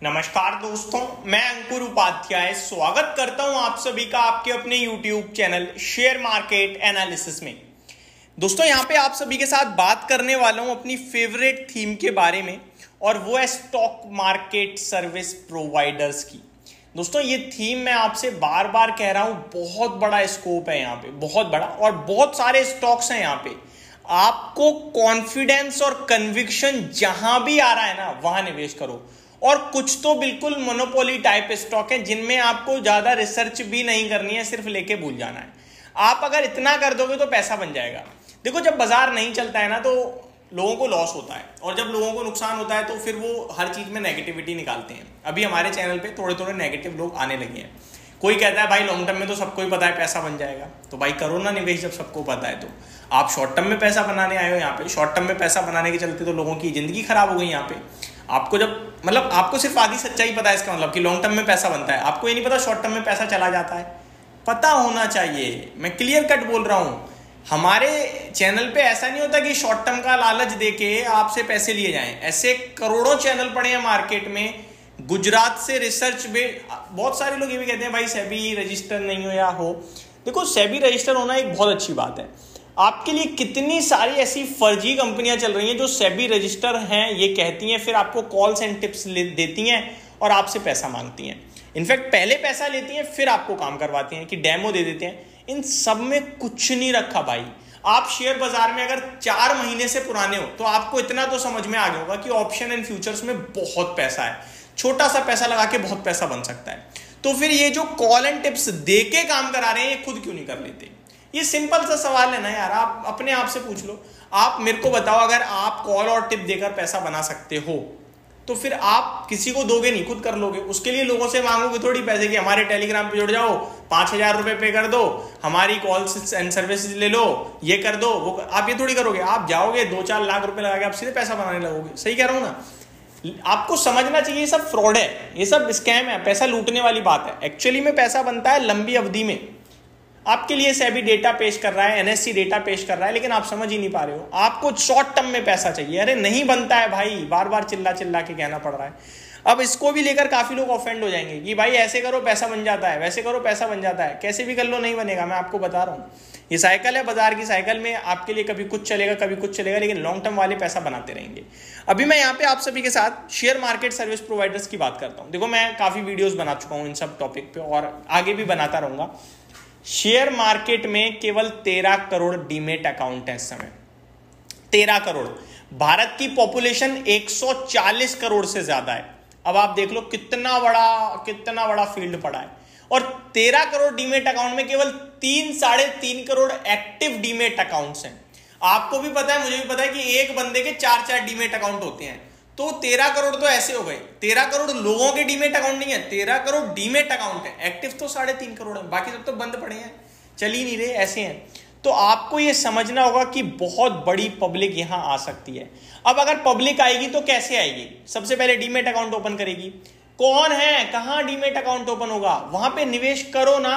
नमस्कार दोस्तों, मैं अंकुर उपाध्याय स्वागत करता हूं आप सभी का आपके अपने YouTube channel share market analysis में। दोस्तों यहां पे आप सभी के साथ बात करने वाला हूं अपनी फेवरेट थीम के बारे में, और वो है स्टॉक मार्केट सर्विस प्रोवाइडर्स की। दोस्तों ये थीम मैं आपसे बार बार कह रहा हूं, बहुत बड़ा स्कोप है यहाँ पे, बहुत बड़ा, और बहुत सारे स्टॉक्स हैं यहाँ पे। आपको कॉन्फिडेंस और कन्विक्शन जहां भी आ रहा है ना, वहां निवेश करो। और कुछ तो बिल्कुल मोनोपोली टाइप स्टॉक है जिनमें आपको ज्यादा रिसर्च भी नहीं करनी है, सिर्फ लेके भूल जाना है। आप अगर इतना कर दोगे तो पैसा बन जाएगा। देखो, जब बाजार नहीं चलता है ना तो लोगों को लॉस होता है, और जब लोगों को नुकसान होता है तो फिर वो हर चीज में नेगेटिविटी निकालते हैं। अभी हमारे चैनल पे थोड़े थोड़े नेगेटिव लोग आने लगे हैं। कोई कहता है भाई लॉन्ग टर्म में तो सबको ही पता है पैसा बन जाएगा, तो भाई करो ना निवेश जब सबको पता है। तो आप शॉर्ट टर्म में पैसा बनाने आए हो यहाँ पे, शॉर्ट टर्म में पैसा बनाने के चलते तो लोगों की जिंदगी खराब हो गई यहाँ पे। आपको जब आपको सिर्फ आधी सच्चाई पता है इसका मतलब कि लॉन्ग टर्म में पैसा बनता है, आपको ये नहीं पता शॉर्ट टर्म में पैसा चला जाता है। पता होना चाहिए, मैं क्लियर कट बोल रहा हूं। हमारे चैनल पे ऐसा नहीं होता कि शॉर्ट टर्म का लालच देके आपसे पैसे लिए जाएं। ऐसे करोड़ों चैनल पड़े हैं मार्केट में, गुजरात से रिसर्च बहुत सारे लोग ये भी कहते हैं भाई सेबी रजिस्टर नहीं हो या हो। देखो, सेबी रजिस्टर होना एक बहुत अच्छी बात है। आपके लिए कितनी सारी ऐसी फर्जी कंपनियां चल रही हैं जो सेबी रजिस्टर हैं ये कहती हैं, फिर आपको कॉल्स एंड टिप्स देती हैं और आपसे पैसा मांगती हैं। इनफैक्ट पहले पैसा लेती हैं फिर आपको काम करवाती हैं कि डेमो दे देते हैं। इन सब में कुछ नहीं रखा भाई। आप शेयर बाजार में अगर 4 महीने से पुराने हो तो आपको इतना तो समझ में आ गया होगा कि ऑप्शन एंड फ्यूचर्स में बहुत पैसा है। छोटा सा पैसा लगा के बहुत पैसा बन सकता है। तो फिर ये जो कॉल एंड टिप्स दे के काम करा रहे हैं ये खुद क्यों नहीं कर लेते? ये सिंपल सा सवाल है ना यार, आप अपने आप से पूछ लो। आप मेरे को बताओ, अगर आप कॉल और टिप देकर पैसा बना सकते हो तो फिर आप किसी को दोगे नहीं, खुद कर लोगे। उसके लिए लोगों से मांगोगे थोड़ी पैसे कि हमारे टेलीग्राम पे जुड़ जाओ, 5,000 रुपए पे कर दो, हमारी कॉल्स एंड सर्विसेज ले लो, ये कर दो वो आप ये थोड़ी करोगे। आप जाओगे 2-4 लाख रुपए लगा के आप सीधे पैसा बनाने लगोगे। सही कह रहा हूं ना? आपको समझना चाहिए ये सब फ्रॉड है, ये सब स्कैम है, पैसा लूटने वाली बात है। एक्चुअली में पैसा बनता है लंबी अवधि में। आपके लिए सेबी डेटा पेश कर रहा है, एनएससी डेटा पेश कर रहा है, लेकिन आप समझ ही नहीं पा रहे हो। आपको शॉर्ट टर्म में पैसा चाहिए। अरे नहीं बनता है भाई, बार बार चिल्ला चिल्ला के कहना पड़ रहा है। अब इसको भी लेकर काफी लोग ऑफेंड हो जाएंगे कि भाई ऐसे करो पैसा बन जाता है, वैसे करो पैसा बन जाता है। कैसे भी कर लो नहीं बनेगा, मैं आपको बता रहा हूँ। ये साइकिल है, बाजार की साइकिल में आपके लिए कभी कुछ चलेगा कभी कुछ चलेगा, लेकिन लॉन्ग टर्म वाले पैसा बनाते रहेंगे। अभी मैं यहाँ पे आप सभी के साथ शेयर मार्केट सर्विस प्रोवाइडर्स की बात करता हूँ। देखो, मैं काफी वीडियोस बना चुका हूँ इन सब टॉपिक पे और आगे भी बनाता रहूंगा। शेयर मार्केट में केवल 13 करोड़ डीमेट अकाउंट है इस समय। 13 करोड़। भारत की पॉपुलेशन 140 करोड़ से ज्यादा है। अब आप देख लो कितना बड़ा फील्ड पड़ा है। और 13 करोड़ डीमेट अकाउंट में केवल 3-3.5 करोड़ एक्टिव डीमेट अकाउंट्स हैं। आपको भी पता है, मुझे भी पता है कि एक बंदे के 4 डीमेट अकाउंट होते हैं। तो 13 करोड़ तो ऐसे हो गए। 13 करोड़ लोगों के डीमेट अकाउंट नहीं है, 13 करोड़ डीमेट अकाउंट है। एक्टिव तो 3.5 करोड़ है, बाकी सब तो बंद पड़े हैं, चल ही नहीं रहे, ऐसे हैं। तो आपको यह समझना होगा कि बहुत बड़ी पब्लिक यहां आ सकती है। अब अगर पब्लिक आएगी तो कैसे आएगी? सबसे पहले डीमेट अकाउंट ओपन करेगी। कौन है, कहां डीमेट अकाउंट ओपन होगा? वहां पे निवेश करो ना।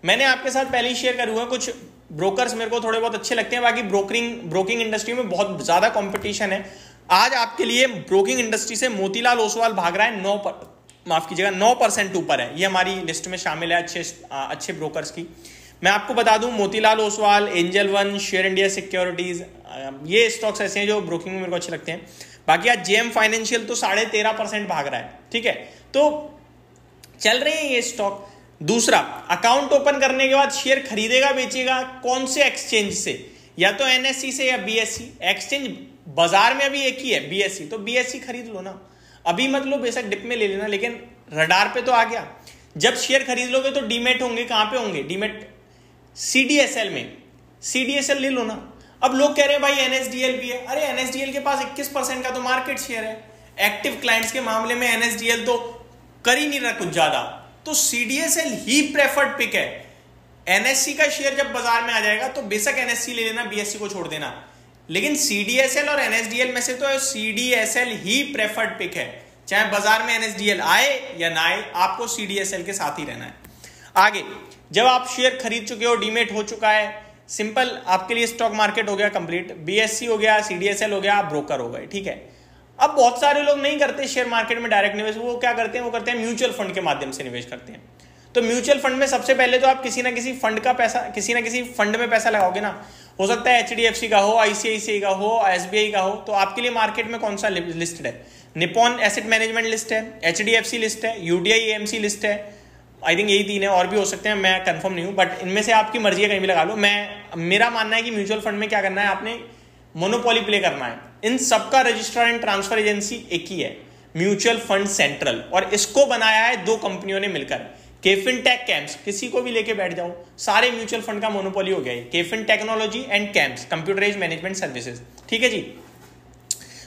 मैंने आपके साथ पहले ही शेयर कर हुआ, कुछ ब्रोकर्स मेरे को थोड़े बहुत अच्छे लगते हैं। बाकी ब्रोकिंग इंडस्ट्री में बहुत ज्यादा कंपटीशन है। आज आपके लिए ब्रोकिंग इंडस्ट्री से मोतीलाल ओसवाल भाग रहा है 9% ऊपर है। ये हमारी लिस्ट में शामिल है अच्छे ब्रोकर्स की। मैं आपको बता दूं, Motilal Oswal, angel one, share India securities, ये स्टॉक्स ऐसे हैं जो ब्रोकिंग में मेरे को अच्छे लगते हैं। बाकी आज जेएम फाइनेंशियल तो 13.5% भाग रहा है। ठीक है, तो चल रहे हैं ये स्टॉक। दूसरा, अकाउंट ओपन करने के बाद शेयर खरीदेगा बेचेगा कौन से एक्सचेंज से? या तो एनएससी से या बीएससी। एक्सचेंज बाजार में अभी एक ही है, बीएससी। तो बीएससी खरीद लो ना, अभी मत लो, बेशक डिप में ले लेना, लेकिन रडार पे तो आ गया। जब शेयर खरीद लोगे तो डीमेट होंगे, कहां पे होंगे? डीमेट सीडीएसएल में। सीडीएसएल ले लो ना। अब लोग कह रहे हैं भाई एनएसडीएल भी है। अरे एनएसडीएल के पास 21% का तो मार्केट शेयर है। एक्टिव क्लाइंट्स के मामले में एनएसडीएल तो कर ही नहीं रहा कुछ ज्यादा, तो सीडीएसएल ही प्रेफर्ड पिक है। एनएससी का शेयर जब बाजार में आ जाएगा तो बेशक एनएससी ले लेना, बीएससी को छोड़ देना, लेकिन सीडीएसएल और एनएसडीएल में से तो सीडीएसएल ही प्रेफर्ड पिक है। चाहे बाजार में एनएसडीएल आए या ना आए, आपको सीडीएसएल के साथ ही रहना है। आगे, जब आप शेयर खरीद चुके हो, डीमेट हो चुका है, सिंपल आपके लिए स्टॉक मार्केट हो गया कंप्लीट, बीएससी हो गया, सीडीएसएल हो गया, आप ब्रोकर हो गए। ठीक है, अब बहुत सारे लोग नहीं करते शेयर मार्केट में डायरेक्ट निवेश, वो क्या करते हैं, वो करते हैं म्यूचुअल फंड के माध्यम से निवेश करते हैं। तो म्यूचुअल फंड में सबसे पहले तो आप किसी ना किसी फंड का पैसा, किसी ना किसी फंड में पैसा लगाओगे ना। हो सकता है HDFC का हो, ICICI का हो, SBI का हो। तो आपके लिए मार्केट में कौन सा लिस्टेड है? निपॉन एसेट मैनेजमेंट लिस्ट है, HDFC लिस्ट है, UTI AMC लिस्ट है, आई थिंक यही 3 है, और भी हो सकते हैं, मैं कंफर्म नहीं हूं, बट इनमें से आपकी मर्जी है, कहीं भी लगा लो। मेरा मानना है कि म्यूचुअल फंड में क्या करना है, आपने मोनोपोली प्ले करना है। इन सबका रजिस्ट्रार एंड ट्रांसफर एजेंसी एक ही है, म्यूचुअल फंड सेंट्रल, और इसको बनाया है 2 कंपनियों ने मिलकर, केफिन टेक कैम्स। किसी को भी लेके बैठ जाओ, सारे म्यूचुअल फंड का मोनोपोली हो गया है, KFin technology and CAMS, computerised management services. ठीक है जी।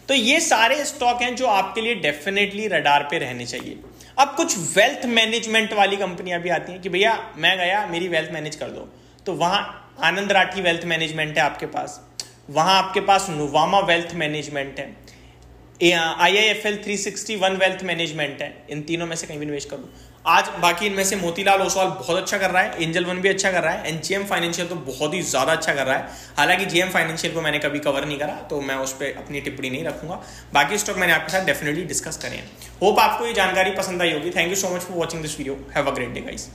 तो ये सारे स्टॉक हैं जो आपके लिए डेफिनेटली रडार पे रहने चाहिए। अब कुछ वेल्थ मैनेजमेंट वाली कंपनियां भी आती हैं कि भैया मैं गया, मेरी वेल्थ मैनेज कर दो। तो वहां आनंद राठी वेल्थ मैनेजमेंट है आपके पास, वहां आपके पास नुवामा वेल्थ मैनेजमेंट है, IIFL 361 वेल्थ मैनेजमेंट है। इन तीनों में से कहीं भी निवेश कर दो आज। बाकी इनमें से मोतीलाल ओसवाल बहुत अच्छा कर रहा है, एंजल वन भी अच्छा कर रहा है, एंड GM फाइनेंशियल तो बहुत ही ज्यादा अच्छा कर रहा है। हालांकि GM फाइनेंशियल को मैंने कभी कवर नहीं करा, तो मैं उस पर अपनी टिप्पणी नहीं रखूंगा। बाकी स्टॉक मैंने आपके साथ डेफिनेटली डिस्कस करें। होप आपको ये जानकारी पसंद आई होगी। Thank you so much for watching this video. Have a great day guys.